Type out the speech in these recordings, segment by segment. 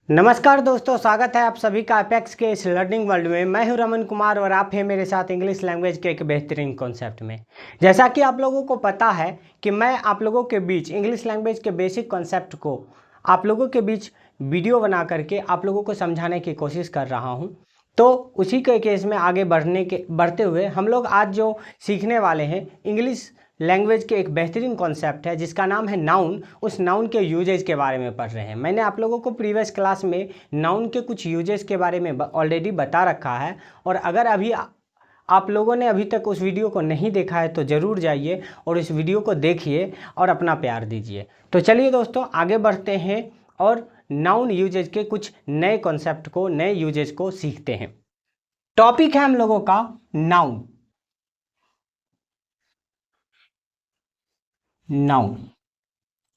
नमस्कार दोस्तों, स्वागत है आप सभी का अपेक्स के इस लर्निंग वर्ल्ड में। मैं हूं रमन कुमार और आप हैं मेरे साथ इंग्लिश लैंग्वेज के एक बेहतरीन कॉन्सेप्ट में। जैसा कि आप लोगों को पता है कि मैं आप लोगों के बीच इंग्लिश लैंग्वेज के बेसिक कॉन्सेप्ट को आप लोगों के बीच वीडियो बना करके आप लोगों को समझाने की कोशिश कर रहा हूं। तो उसी के केस में आगे बढ़ते हुए हम लोग आज जो सीखने वाले हैं इंग्लिश लैंग्वेज के एक बेहतरीन कॉन्सेप्ट है जिसका नाम है नाउन। उस नाउन के यूजेज के बारे में पढ़ रहे हैं। मैंने आप लोगों को प्रीवियस क्लास में नाउन के कुछ यूजेज के बारे में ऑलरेडी बता रखा है, और अगर अभी आप लोगों ने अभी तक उस वीडियो को नहीं देखा है तो ज़रूर जाइए और इस वीडियो को देखिए और अपना प्यार दीजिए। तो चलिए दोस्तों आगे बढ़ते हैं और नाउन यूजेज के कुछ नए कॉन्सेप्ट को, नए यूजेज को सीखते हैं। टॉपिक है हम लोगों का नाउन। नाउन,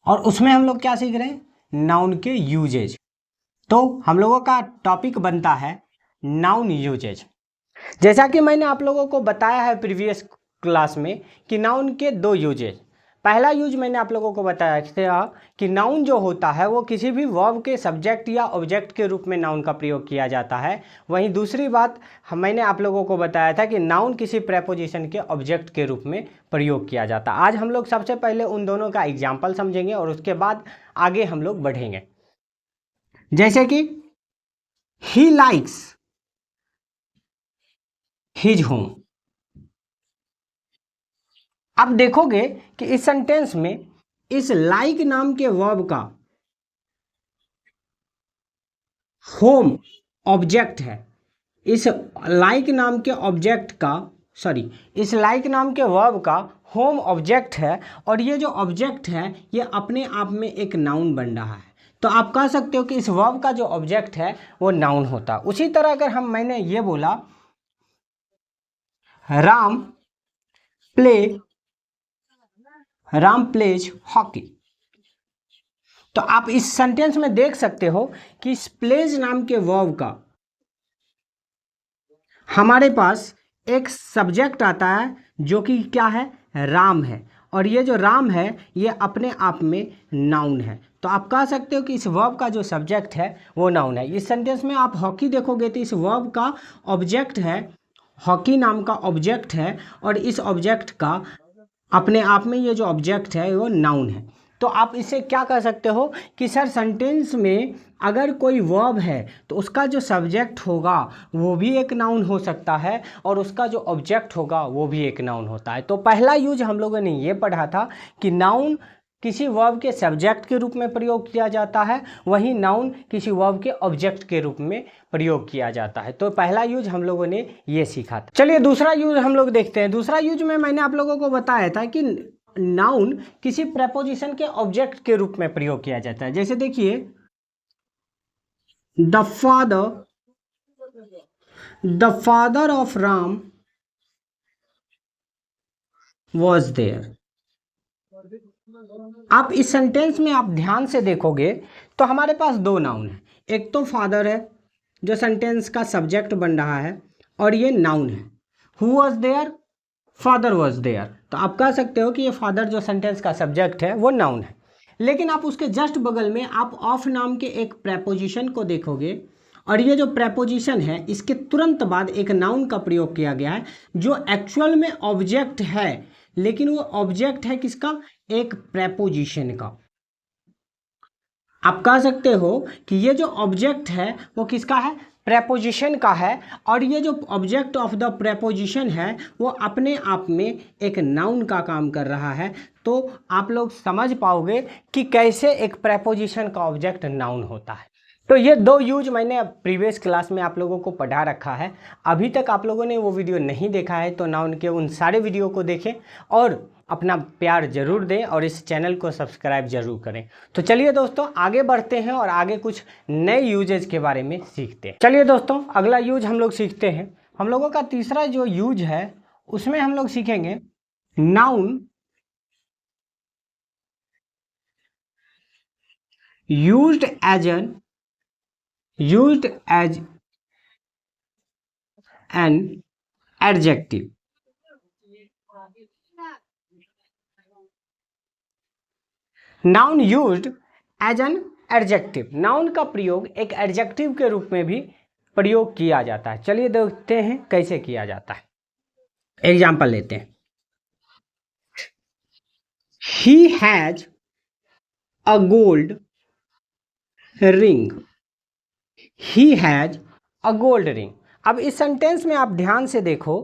और उसमें हम लोग क्या सीख रहे हैं? नाउन के यूजेज। तो हम लोगों का टॉपिक बनता है नाउन यूजेज। जैसा कि मैंने आप लोगों को बताया है प्रीवियस क्लास में कि नाउन के दो यूजेज। पहला यूज मैंने आप लोगों को बताया था कि नाउन जो होता है वो किसी भी वर्ब के सब्जेक्ट या ऑब्जेक्ट के रूप में नाउन का प्रयोग किया जाता है। वहीं दूसरी बात मैंने आप लोगों को बताया था कि नाउन किसी प्रेपोजिशन के ऑब्जेक्ट के रूप में प्रयोग किया जाता है। आज हम लोग सबसे पहले उन दोनों का एग्जाम्पल समझेंगे और उसके बाद आगे हम लोग बढ़ेंगे। जैसे कि ही लाइक्स हिज होम। अब देखोगे कि इस सेंटेंस में इस लाइक नाम के वर्ब का होम ऑब्जेक्ट है। इस लाइक नाम के ऑब्जेक्ट का इस लाइक नाम के वर्ब का होम ऑब्जेक्ट है, और ये जो ऑब्जेक्ट है ये अपने आप में एक नाउन बन रहा है। तो आप कह सकते हो कि इस वर्ब का जो ऑब्जेक्ट है वो नाउन होता। उसी तरह अगर मैंने ये बोला राम प्लेज हॉकी, तो आप इस सेंटेंस में देख सकते हो कि इस प्लेज नाम के वर्ब का हमारे पास एक सब्जेक्ट आता है जो कि क्या है? राम है। और ये जो राम है ये अपने आप में नाउन है। तो आप कह सकते हो कि इस वर्ब का जो सब्जेक्ट है वो नाउन है। इस सेंटेंस में आप हॉकी देखोगे तो इस वर्ब का ऑब्जेक्ट है, हॉकी नाम का ऑब्जेक्ट है, और इस ऑब्जेक्ट का अपने आप में ये जो ऑब्जेक्ट है वो नाउन है। तो आप इससे क्या कह सकते हो कि सर सेंटेंस में अगर कोई वर्ब है तो उसका जो सब्जेक्ट होगा वो भी एक नाउन हो सकता है और उसका जो ऑब्जेक्ट होगा वो भी एक नाउन होता है। तो पहला यूज हम लोगों ने ये पढ़ा था कि नाउन किसी वर्ब के सब्जेक्ट के रूप में प्रयोग किया जाता है, वहीं नाउन किसी वर्ब के ऑब्जेक्ट के रूप में प्रयोग किया जाता है। तो पहला यूज हम लोगों ने ये सीखा था। चलिए दूसरा यूज हम लोग देखते हैं। दूसरा यूज में मैंने आप लोगों को बताया था कि नाउन किसी प्रेपोजिशन के ऑब्जेक्ट के रूप में प्रयोग किया जाता है। जैसे देखिए the father of Ram was there. आप इस सेंटेंस में आप ध्यान से देखोगे तो हमारे पास दो नाउन है। एक तो फादर है जो सेंटेंस का सब्जेक्ट बन रहा है, और ये नाउन है who was there, father was there. तो आप कह सकते हो कि ये फादर जो सेंटेंस का सब्जेक्ट है वो नाउन है। लेकिन आप उसके जस्ट बगल में आप ऑफ नाम के एक प्रेपोजिशन को देखोगे, और ये जो प्रेपोजिशन है इसके तुरंत बाद एक नाउन का प्रयोग किया गया है जो एक्चुअल में ऑब्जेक्ट है, लेकिन वो ऑब्जेक्ट है किसका? एक प्रेपोजिशन का। आप कह सकते हो कि ये जो ऑब्जेक्ट है वो किसका है? प्रेपोजिशन का है, और ये जो ऑब्जेक्ट ऑफ द प्रेपोजिशन है वो अपने आप में एक नाउन का काम कर रहा है। तो आप लोग समझ पाओगे कि कैसे एक प्रेपोजिशन का ऑब्जेक्ट नाउन होता है। तो ये दो यूज मैंने प्रीवियस क्लास में आप लोगों को पढ़ा रखा है। अभी तक आप लोगों ने वो वीडियो नहीं देखा है तो नाउन के उन सारे वीडियो को देखें और अपना प्यार जरूर दें और इस चैनल को सब्सक्राइब जरूर करें। तो चलिए दोस्तों आगे बढ़ते हैं और आगे कुछ नए यूजेज के बारे में सीखते हैं। चलिए दोस्तों अगला यूज हम लोग सीखते हैं। हम लोगों का तीसरा जो यूज है उसमें हम लोग सीखेंगे noun used as an adjective. Noun used as an adjective, noun का प्रयोग एक एडजेक्टिव के रूप में भी प्रयोग किया जाता है। चलिए देखते हैं कैसे किया जाता है। एग्जाम्पल लेते हैं। He has a gold ring. He has a gold ring. अब इस सेंटेंस में आप ध्यान से देखो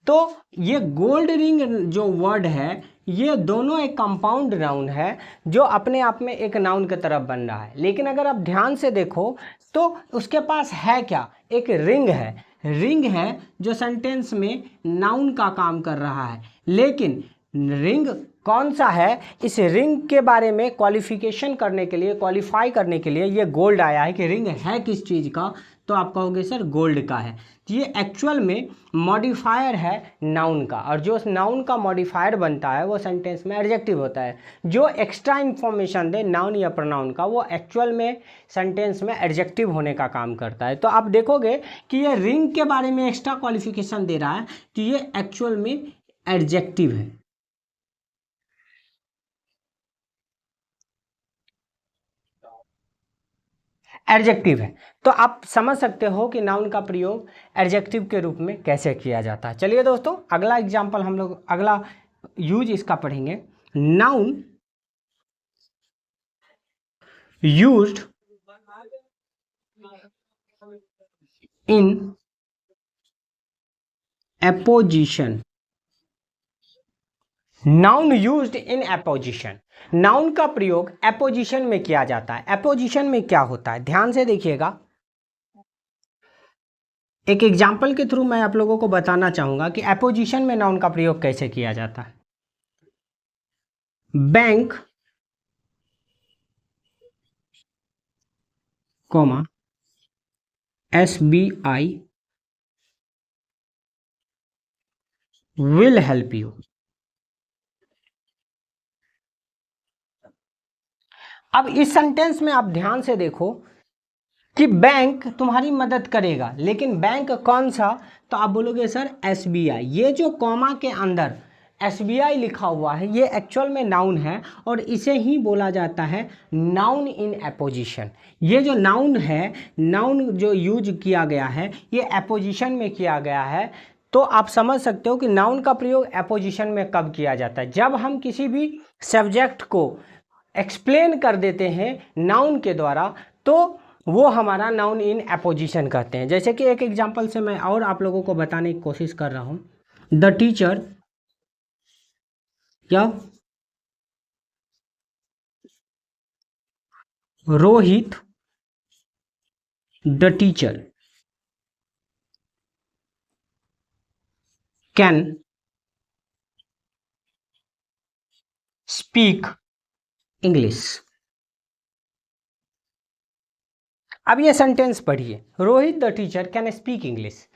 तो ये गोल्ड रिंग जो वर्ड है ये दोनों एक कंपाउंड नाउन है जो अपने आप में एक नाउन की तरफ बन रहा है। लेकिन अगर आप ध्यान से देखो तो उसके पास है क्या, एक रिंग है। रिंग है जो सेंटेंस में नाउन का काम कर रहा है। लेकिन रिंग कौन सा है, इस रिंग के बारे में क्वालिफिकेशन करने के लिए, क्वालिफाई करने के लिए ये गोल्ड आया है कि रिंग है किस चीज़ का, तो आप कहोगे सर गोल्ड का है। तो ये एक्चुअल में मॉडिफायर है नाउन का, और जो नाउन का मॉडिफायर बनता है वो सेंटेंस में एडजेक्टिव होता है। जो एक्स्ट्रा इन्फॉर्मेशन दे नाउन या प्रोनाउन का वो एक्चुअल में सेंटेंस में एडजेक्टिव होने का काम करता है। तो आप देखोगे कि ये रिंग के बारे में एक्स्ट्रा क्वालिफिकेशन दे रहा है तो ये एक्चुअल में एडजेक्टिव है। एडजेक्टिव है। तो आप समझ सकते हो कि नाउन का प्रयोग एडजेक्टिव के रूप में कैसे किया जाता है। चलिए दोस्तों अगला एग्जांपल हम लोग अगला यूज इसका पढ़ेंगे। Noun used in apposition. Noun used in apposition. Noun का प्रयोग एपोजिशन में किया जाता है। एपोजिशन में क्या होता है ध्यान से देखिएगा। एक एग्जाम्पल के थ्रू मैं आप लोगों को बताना चाहूंगा कि एपोजिशन में नाउन का प्रयोग कैसे किया जाता है। Bank comma SBI will help you. अब इस सेंटेंस में आप ध्यान से देखो कि बैंक तुम्हारी मदद करेगा, लेकिन बैंक कौन सा, तो आप बोलोगे सर SBI। ये जो कॉमा के अंदर SBI लिखा हुआ है ये एक्चुअल में नाउन है और इसे ही बोला जाता है नाउन इन एपोजिशन। ये जो नाउन है, नाउन जो यूज किया गया है ये एपोजिशन में किया गया है। तो आप समझ सकते हो कि नाउन का प्रयोग एपोजिशन में कब किया जाता है, जब हम किसी भी सब्जेक्ट को एक्सप्लेन कर देते हैं नाउन के द्वारा तो वो हमारा नाउन इन एपोजिशन कहते हैं। जैसे कि एक एग्जांपल से मैं और आप लोगों को बताने की कोशिश कर रहा हूं। द टीचर, क्या, Rohit the teacher can speak English. अब ये सेंटेंस पढ़िए, Rohit the teacher can speak English.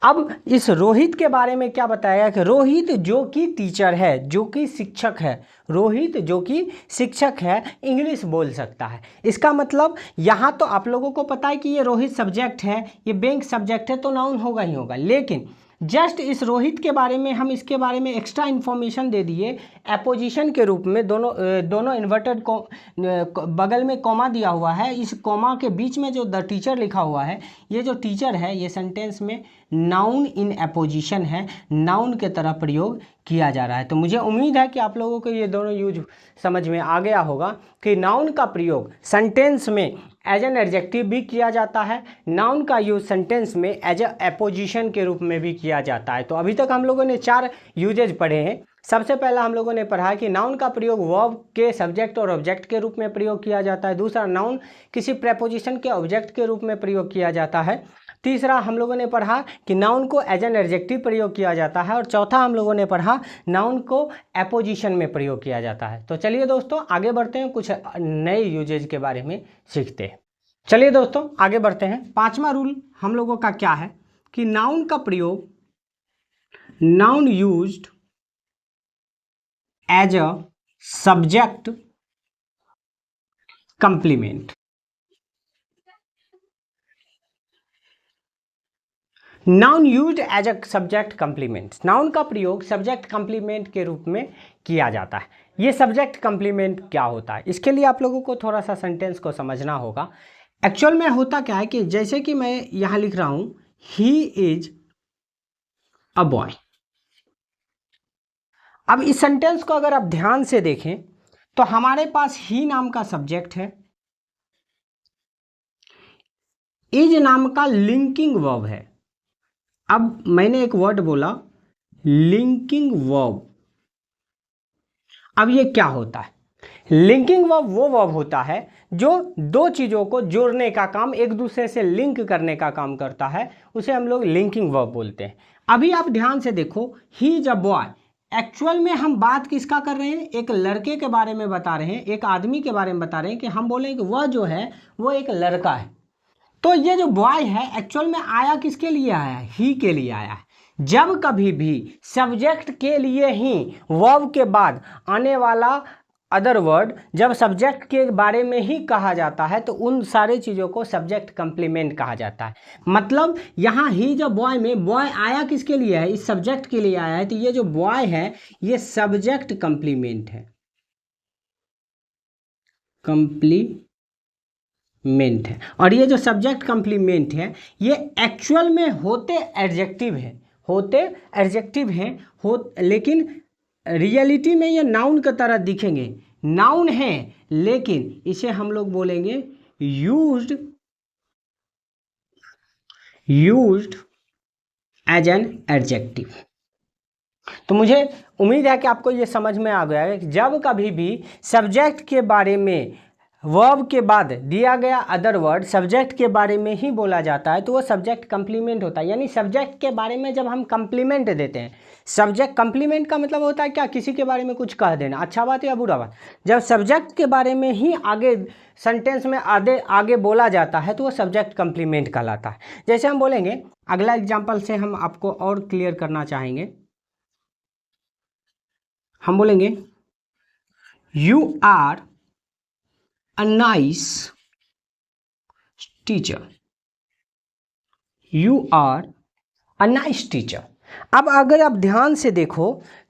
अब इस रोहित के बारे में क्या बताया कि रोहित जो कि टीचर है, जो कि शिक्षक है, रोहित जो कि शिक्षक है इंग्लिश बोल सकता है। इसका मतलब यहाँ तो आप लोगों को पता है कि ये रोहित सब्जेक्ट है, ये बैंक सब्जेक्ट है तो नाउन होगा ही होगा। लेकिन जस्ट इस रोहित के बारे में हम इसके बारे में एक्स्ट्रा इन्फॉर्मेशन दे दिए एपोजिशन के रूप में। दोनों इन्वर्टेड को बगल में कॉमा दिया हुआ है, इस कॉमा के बीच में जो द टीचर लिखा हुआ है, ये जो टीचर है ये सेंटेंस में नाउन इन एपोजिशन है, नाउन के तरह प्रयोग किया जा रहा है। तो मुझे उम्मीद है कि आप लोगों को ये दोनों यूज समझ में आ गया होगा कि नाउन का प्रयोग सेंटेंस में एज एन एडजेक्टिव भी किया जाता है, नाउन का यूज सेंटेंस में एज ए एपोजिशन के रूप में भी किया जाता है। तो अभी तक हम लोगों ने 4 यूजेज पढ़े हैं। सबसे पहला हम लोगों ने पढ़ा कि नाउन का प्रयोग वर्ब के सब्जेक्ट और ऑब्जेक्ट के रूप में प्रयोग किया जाता है। दूसरा, नाउन किसी प्रेपोजिशन के ऑब्जेक्ट के रूप में प्रयोग किया जाता है। तीसरा, हम लोगों ने पढ़ा कि नाउन को एज एन एडजेक्टिव प्रयोग किया जाता है। और चौथा, हम लोगों ने पढ़ा नाउन को एपोजिशन में प्रयोग किया जाता है। तो चलिए दोस्तों आगे बढ़ते हैं, कुछ नए यूजेज के बारे में सीखते हैं। चलिए दोस्तों आगे बढ़ते हैं। 5वां रूल हम लोगों का क्या है कि नाउन का प्रयोग, noun used as a subject complement. Noun used as a subject complement, noun का प्रयोग सब्जेक्ट कंप्लीमेंट के रूप में किया जाता है। ये सब्जेक्ट कंप्लीमेंट क्या होता है, इसके लिए आप लोगों को थोड़ा सा सेंटेंस को समझना होगा। एक्चुअल में होता क्या है कि जैसे कि मैं यहाँ लिख रहा हूँ ही इज अ बॉय। अब इस सेंटेंस को अगर आप ध्यान से देखें तो हमारे पास ही नाम का सब्जेक्ट है, इज नाम का लिंकिंग वर्ब है। अब मैंने एक वर्ड बोला लिंकिंग वर्ब। अब ये क्या होता है? लिंकिंग वर्ब वो वर्ब होता है जो दो चीज़ों को जोड़ने का काम, एक दूसरे से लिंक करने का काम करता है, उसे हम लोग लिंकिंग वर्ब बोलते हैं। अभी आप ध्यान से देखो, he is a boy, actual में हम बात किसका कर रहे हैं? एक लड़के के बारे में बता रहे हैं, एक आदमी के बारे में बता रहे हैं कि हम बोलें कि वह जो है वो एक लड़का है। तो ये जो बॉय है एक्चुअल में आया किसके लिए आया है? ही के लिए आया है। जब कभी भी सब्जेक्ट के लिए ही वर्ब के बाद आने वाला अदर वर्ड जब सब्जेक्ट के बारे में ही कहा जाता है तो उन सारे चीज़ों को सब्जेक्ट कंप्लीमेंट कहा जाता है। मतलब यहाँ ही जो बॉय में बॉय आया किसके लिए है? इस सब्जेक्ट के लिए आया है, तो ये जो बॉय है ये सब्जेक्ट कंप्लीमेंट है, कंप्लीमेंट है। और ये जो सब्जेक्ट कंप्लीमेंट है ये एक्चुअल में होते एडजेक्टिव है, होते एडजेक्टिव हैं, लेकिन रियलिटी में ये नाउन की तरह दिखेंगे। नाउन है लेकिन इसे हम लोग बोलेंगे यूज्ड एज एन एडजेक्टिव। तो मुझे उम्मीद है कि आपको ये समझ में आ गया है कि जब कभी भी सब्जेक्ट के बारे में वर्ब के बाद दिया गया अदर वर्ड सब्जेक्ट के बारे में ही बोला जाता है तो वो सब्जेक्ट कंप्लीमेंट होता है। यानी सब्जेक्ट के बारे में जब हम कंप्लीमेंट देते हैं, सब्जेक्ट कंप्लीमेंट का मतलब होता है क्या? किसी के बारे में कुछ कह देना, अच्छा बात या बुरा बात। जब सब्जेक्ट के बारे में ही आगे सेंटेंस में आगे बोला जाता है तो वो सब्जेक्ट कंप्लीमेंट कहलाता है। जैसे हम बोलेंगे, अगला एग्जाम्पल से हम आपको और क्लियर करना चाहेंगे। हम बोलेंगे you are a nice teacher, you are a nice teacher। अब अगर आप ध्यान से देखो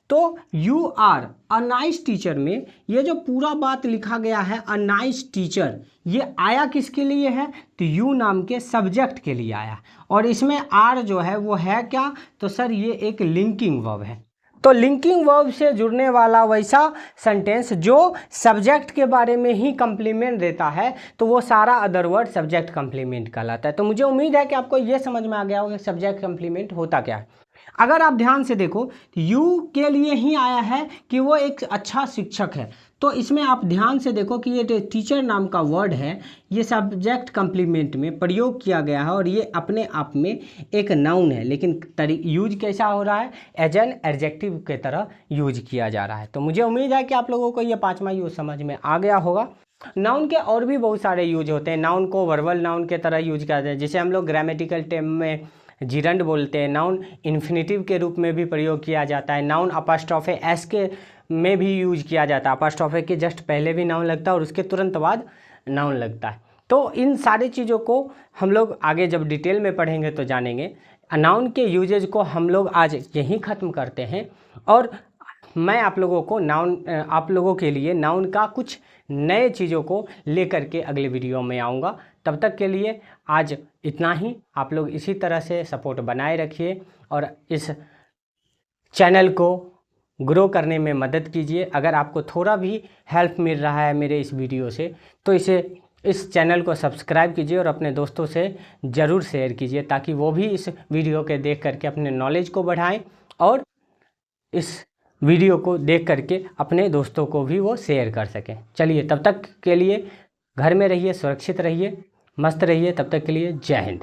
तो you are a nice teacher में ये जो पूरा बात लिखा गया है a nice teacher, ये आया किसके लिए है? तो you नाम के सब्जेक्ट के लिए आया। और इसमें are जो है वो है क्या? तो सर ये एक लिंकिंग वर्ब है। तो लिंकिंग वर्ब से जुड़ने वाला वैसा सेंटेंस जो सब्जेक्ट के बारे में ही कंप्लीमेंट देता है तो वो सारा अदर वर्ड सब्जेक्ट कंप्लीमेंट कहलाता है। तो मुझे उम्मीद है कि आपको ये समझ में आ गया होगा सब्जेक्ट कंप्लीमेंट होता क्या है। अगर आप ध्यान से देखो यू के लिए ही आया है कि वो एक अच्छा शिक्षक है, तो इसमें आप ध्यान से देखो कि ये टीचर नाम का वर्ड है ये सब्जेक्ट कंप्लीमेंट में प्रयोग किया गया है और ये अपने आप में एक नाउन है, लेकिन यूज कैसा हो रहा है? एज एन एडजेक्टिव के तरह यूज किया जा रहा है। तो मुझे उम्मीद है कि आप लोगों को ये पांचवा यूज समझ में आ गया होगा। नाउन के और भी बहुत सारे यूज होते हैं। नाउन को वर्बल नाउन के तरह यूज किया जाता है, जिसे हम लोग ग्रामेटिकल टर्म में जिरंड बोलते हैं। नाउन इन्फिनेटिव के रूप में भी प्रयोग किया जाता है। नाउन अपॉस्ट्रोफे एस के में भी यूज किया जाता है। अपॉस्ट्रोफे के जस्ट पहले भी नाउन लगता है और उसके तुरंत बाद नाउन लगता है। तो इन सारी चीज़ों को हम लोग आगे जब डिटेल में पढ़ेंगे तो जानेंगे। नाउन के यूजेज को हम लोग आज यहीं ख़त्म करते हैं और मैं आप लोगों के लिए नाउन का कुछ नए चीज़ों को लेकर के अगले वीडियो में आऊँगा। तब तक के लिए आज इतना ही। आप लोग इसी तरह से सपोर्ट बनाए रखिए और इस चैनल को ग्रो करने में मदद कीजिए। अगर आपको थोड़ा भी हेल्प मिल रहा है मेरे इस वीडियो से तो इस चैनल को सब्सक्राइब कीजिए और अपने दोस्तों से ज़रूर शेयर कीजिए ताकि वो भी इस वीडियो के देख करके अपने नॉलेज को बढ़ाएं और इस वीडियो को देख करके अपने दोस्तों को भी वो शेयर कर सकें। चलिए तब तक के लिए घर में रहिए, सुरक्षित रहिए, मस्त रहिए। तब तक के लिए जय हिंद।